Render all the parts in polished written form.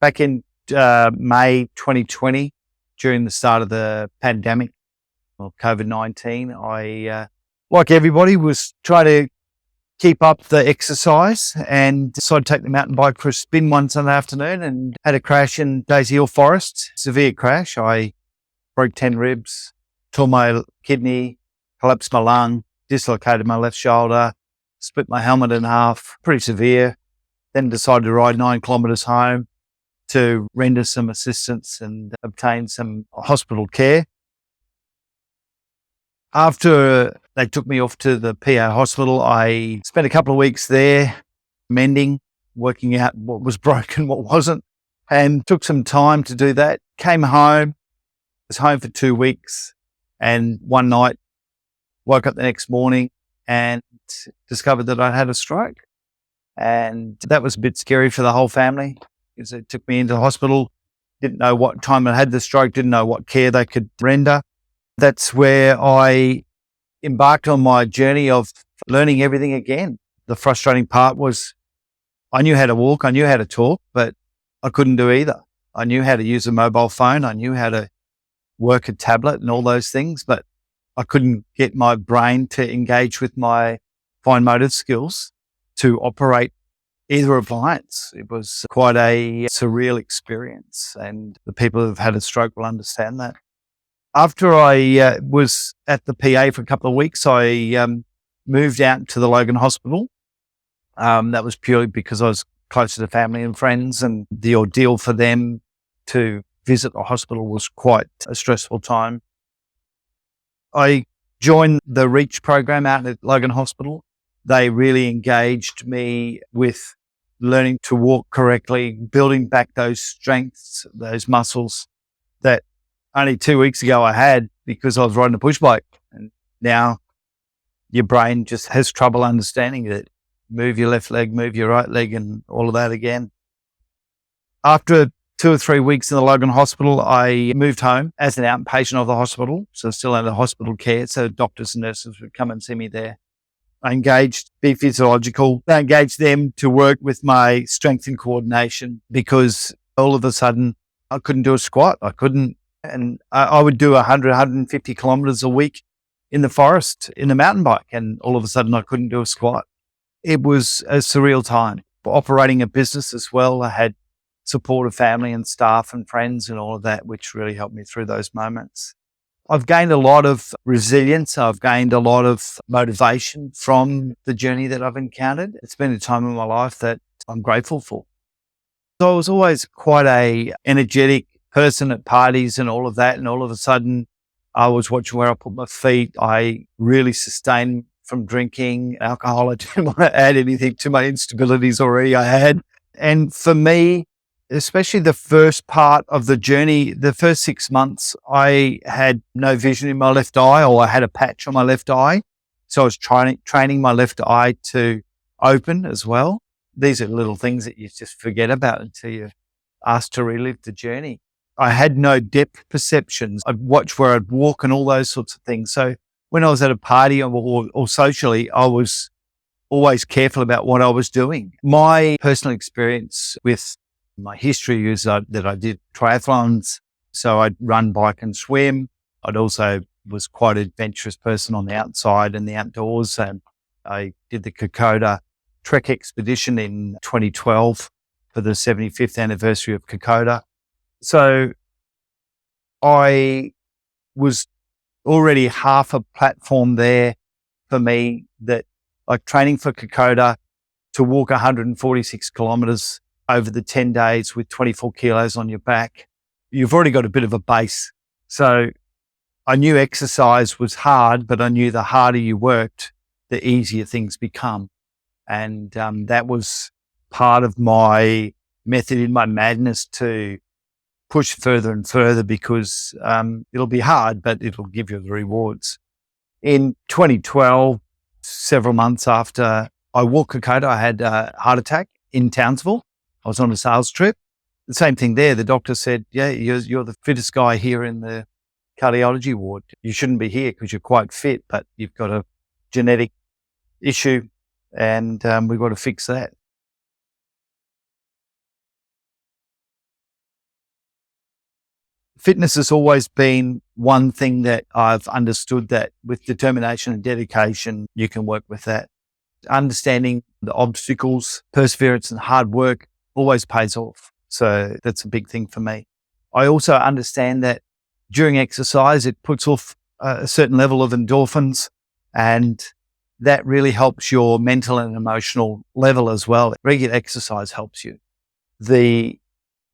Back in May 2020, during the start of the pandemic or COVID-19, I, like everybody, was trying to keep up the exercise and decided to take the mountain bike for a spin one Sunday afternoon and had a crash in Daisy Hill Forest. Severe crash. I broke 10 ribs, tore my kidney, collapsed my lung, dislocated my left shoulder, split my helmet in half, pretty severe. Then decided to ride 9 kilometres home to render some assistance and obtain some hospital care. After they took me off to the PA hospital, I spent a couple of weeks there mending, working out what was broken, what wasn't, and took some time to do that. Came home, was home for 2 weeks, and one night woke up the next morning and discovered that I had a stroke. And that was a bit scary for the whole family because it took me into the hospital, didn't know what time I had the stroke, didn't know what care they could render. That's where I embarked on my journey of learning everything again. The frustrating part was I knew how to walk, I knew how to talk, but I couldn't do either. I knew how to use a mobile phone, I knew how to work a tablet and all those things, but I couldn't get my brain to engage with my fine motor skills to operate either appliance. It was quite a surreal experience, and the people who've had a stroke will understand that. After I was at the PA for a couple of weeks, I moved out to the Logan Hospital. That was purely because I was closer to family and friends, and the ordeal for them to visit the hospital was quite a stressful time. I joined the REACH program out at Logan Hospital. They really engaged me with learning to walk correctly, building back those strengths, those muscles that only 2 weeks ago I had because I was riding a push bike. And now your brain just has trouble understanding it. Move your left leg, move your right leg, and all of that again. After 2 or 3 weeks in the Logan Hospital, I moved home as an outpatient of the hospital. So still under hospital care. So doctors and nurses would come and see me there. I engaged Be Physiological. I engaged them to work with my strength and coordination because all of a sudden I couldn't do a squat. I couldn't. And I would do 100, 150 kilometers a week in the forest in a mountain bike. And all of a sudden I couldn't do a squat. It was a surreal time. Operating a business as well, I had support of family and staff and friends and all of that, which really helped me through those moments. I've gained a lot of resilience. I've gained a lot of motivation from the journey that I've encountered. It's been a time in my life that I'm grateful for. So I was always quite a energetic person at parties and all of that. And all of a sudden I was watching where I put my feet. I really sustained from drinking alcohol. I didn't want to add anything to my instabilities already I had. And for me, especially the first part of the journey, the first 6 months, I had no vision in my left eye, or I had a patch on my left eye. So I was training my left eye to open as well. These are little things that you just forget about until you're asked to relive the journey. I had no depth perceptions. I'd watch where I'd walk and all those sorts of things. So when I was at a party or socially, I was always careful about what I was doing. My personal experience with my history is that I did triathlons. So I'd run, bike and swim. I'd also was quite an adventurous person on the outside and the outdoors. And I did the Kokoda Trek expedition in 2012 for the 75th anniversary of Kokoda. So I was already half a platform there for me, that like training for Kokoda to walk 146 kilometers over the 10 days with 24 kilos on your back. You've already got a bit of a base. So I knew exercise was hard, but I knew the harder you worked, the easier things become. And that was part of my method in my madness to push further and further, because it'll be hard, but it'll give you the rewards. In 2012, several months after I walked Kokoda, I had a heart attack in Townsville. I was on a sales trip. The same thing there. The doctor said, yeah, you're the fittest guy here in the cardiology ward. You shouldn't be here because you're quite fit, but you've got a genetic issue and we've got to fix that. Fitness has always been one thing that I've understood, that with determination and dedication, you can work with that. Understanding the obstacles, perseverance and hard work always pays off. So that's a big thing for me. I also understand that during exercise, it puts off a certain level of endorphins, and that really helps your mental and emotional level as well. Regular exercise helps you. The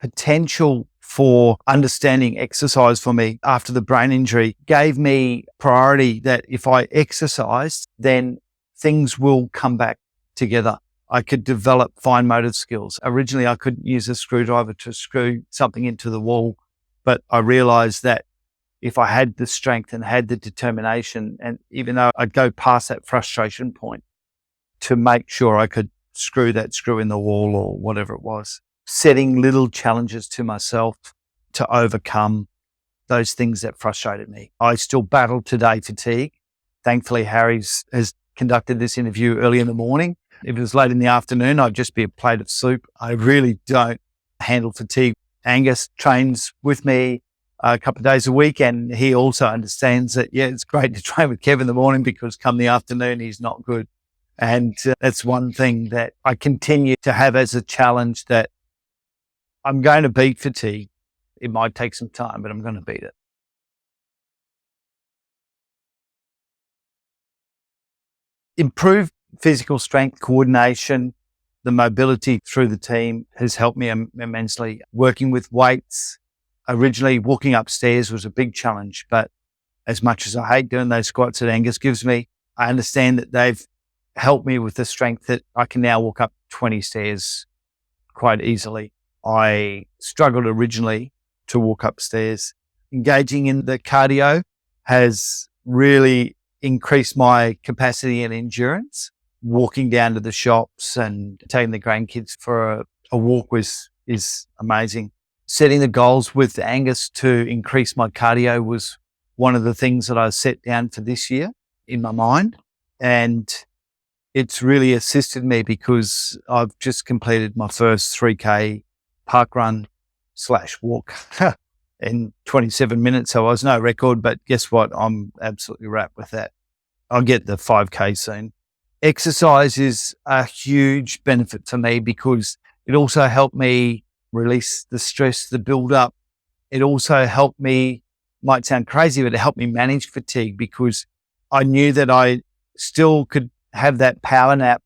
potential for understanding exercise for me after the brain injury gave me priority that if I exercised, then things will come back together. I could develop fine motor skills. Originally, I couldn't use a screwdriver to screw something into the wall, but I realized that if I had the strength and had the determination, and even though I'd go past that frustration point to make sure I could screw that screw in the wall or whatever it was, setting little challenges to myself to overcome those things that frustrated me. I still battle today fatigue. Thankfully, Harry's has conducted this interview early in the morning. If it was late in the afternoon, I'd just be a plate of soup. I really don't handle fatigue. Angus trains with me a couple of days a week, and he also understands that, yeah, it's great to train with Kev in the morning because come the afternoon, he's not good. And that's one thing that I continue to have as a challenge, that I'm going to beat fatigue. It might take some time, but I'm going to beat it. Improved physical strength, coordination, the mobility through the team has helped me immensely. Working with weights, originally walking upstairs was a big challenge, but as much as I hate doing those squats that Angus gives me, I understand that they've helped me with the strength that I can now walk up 20 stairs quite easily. I struggled originally to walk upstairs. Engaging in the cardio has really increased my capacity and endurance. Walking down to the shops and taking the grandkids for a walk is amazing. Setting the goals with Angus to increase my cardio was one of the things that I set down for this year in my mind. And it's really assisted me because I've just completed my first 3K park run / walk in 27 minutes. So I was no record, but guess what? I'm absolutely wrapped with that. I'll get the 5K soon. Exercise is a huge benefit for me because it also helped me release the stress, the build up. It also helped me, might sound crazy, but it helped me manage fatigue because I knew that I still could have that power nap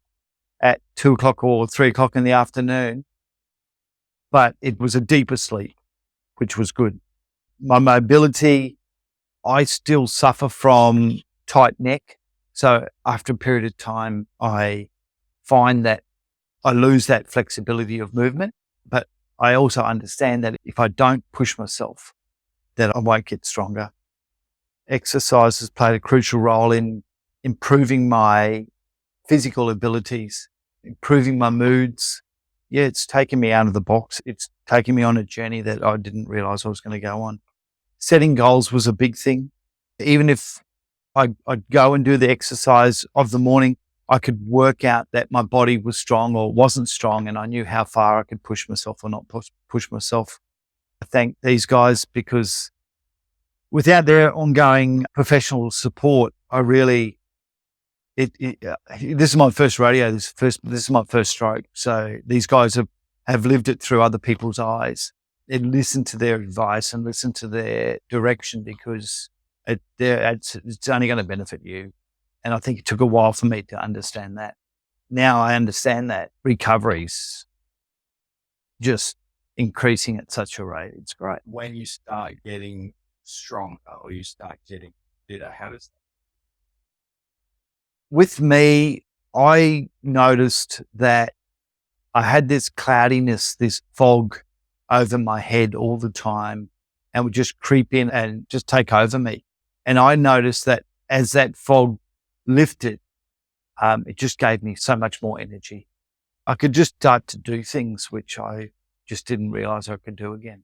at 2:00 or 3:00 in the afternoon, but it was a deeper sleep, which was good. My mobility, I still suffer from tight neck. So after a period of time, I find that I lose that flexibility of movement, but I also understand that if I don't push myself, that I won't get stronger. Exercise has played a crucial role in improving my physical abilities, improving my moods. Yeah, it's taken me out of the box. It's taken me on a journey that I didn't realize I was going to go on. Setting goals was a big thing. Even if I'd go and do the exercise of the morning, I could work out that my body was strong or wasn't strong, and I knew how far I could push myself or not push myself. I thank these guys because without their ongoing professional support, I really, this is my first rodeo. This is my first stroke. So these guys have lived it through other people's eyes and listened to their advice and listened to their direction because it's only going to benefit you. And I think it took a while for me to understand that. Now I understand that recovery's just increasing at such a rate. It's great. When you start getting stronger or you start getting fitter, how does that? With me, I noticed that I had this cloudiness, this fog over my head all the time and would just creep in and just take over me. And I noticed that as that fog lifted, it just gave me so much more energy. I could just start to do things which I just didn't realize I could do again.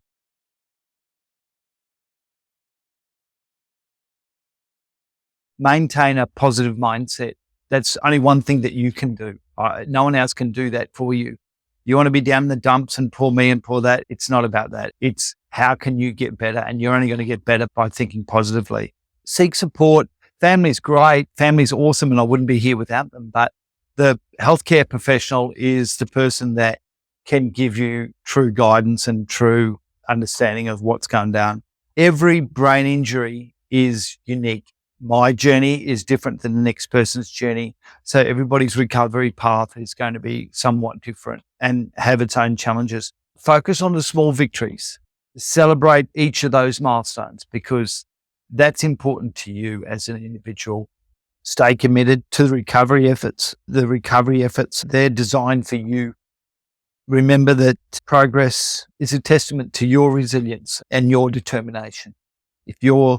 Maintain a positive mindset. That's only one thing that you can do. No one else can do that for you. You want to be down in the dumps and poor me and poor that. It's not about that. It's how can you get better? And you're only going to get better by thinking positively. Seek support. Family's great. Family's awesome. And I wouldn't be here without them. But the healthcare professional is the person that can give you true guidance and true understanding of what's going down. Every brain injury is unique. My journey is different than the next person's journey. So everybody's recovery path is going to be somewhat different and have its own challenges. Focus on the small victories. Celebrate each of those milestones because that's important to you as an individual. Stay committed to the recovery efforts. The recovery efforts, they're designed for you. Remember that progress is a testament to your resilience and your determination. If you're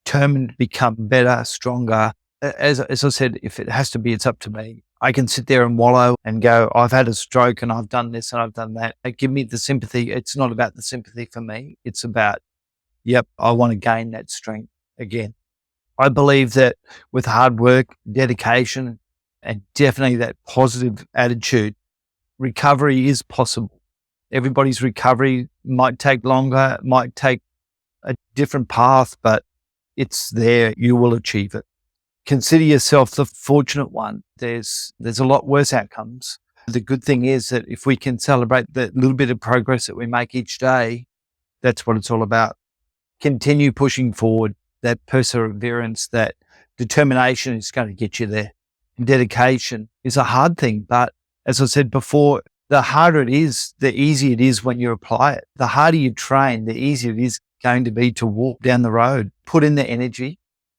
determined to become better, stronger, as I said, if it has to be, it's up to me. I can sit there and wallow and go, I've had a stroke and I've done this and I've done that. Give me the sympathy. It's not about the sympathy for me. It's about, yep, I want to gain that strength again. I believe that with hard work, dedication, and definitely that positive attitude, recovery is possible. Everybody's recovery might take longer, might take a different path, but it's there. You will achieve it. Consider yourself the fortunate one. There's a lot worse outcomes. The good thing is that if we can celebrate that little bit of progress that we make each day, that's what it's all about. Continue pushing forward. That perseverance, that determination is going to get you there. And dedication is a hard thing, but as I said before, the harder it is, the easier it is when you apply it. The harder you train, the easier it is going to be to walk down the road. Put in the energy,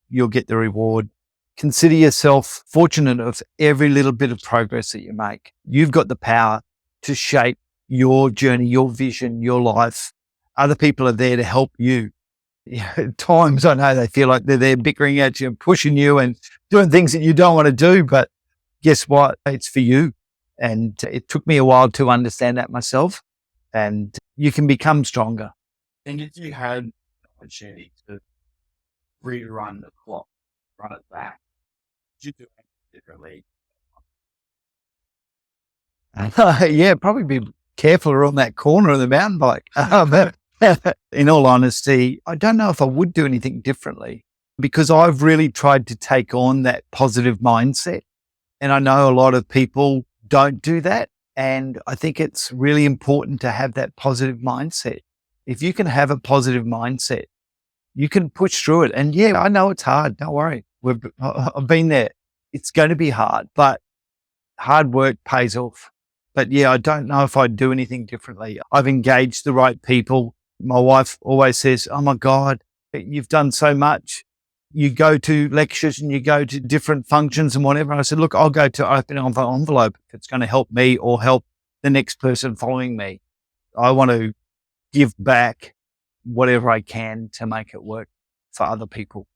you'll get the reward. Consider yourself fortunate of every little bit of progress that you make. You've got the power to shape your journey, your vision, your life. Other people are there to help you. At times I know they feel like they're there bickering at you and pushing you and doing things that you don't want to do, but guess what? It's for you. And it took me a while to understand that myself, and you can become stronger. And if you had an opportunity to rerun the clock, run it back, would you do it differently? Yeah, probably be careful around that corner of the mountain bike. In all honesty, I don't know if I would do anything differently because I've really tried to take on that positive mindset. And I know a lot of people don't do that. And I think it's really important to have that positive mindset. If you can have a positive mindset, you can push through it. And yeah, I know it's hard. Don't worry. I've been there. It's going to be hard, but hard work pays off. But yeah, I don't know if I'd do anything differently. I've engaged the right people. My wife always says, oh my God, you've done so much. You go to lectures and you go to different functions and whatever. I said, look, I'll go to open envelope if it's going to help me or help the next person following me. I want to give back whatever I can to make it work for other people.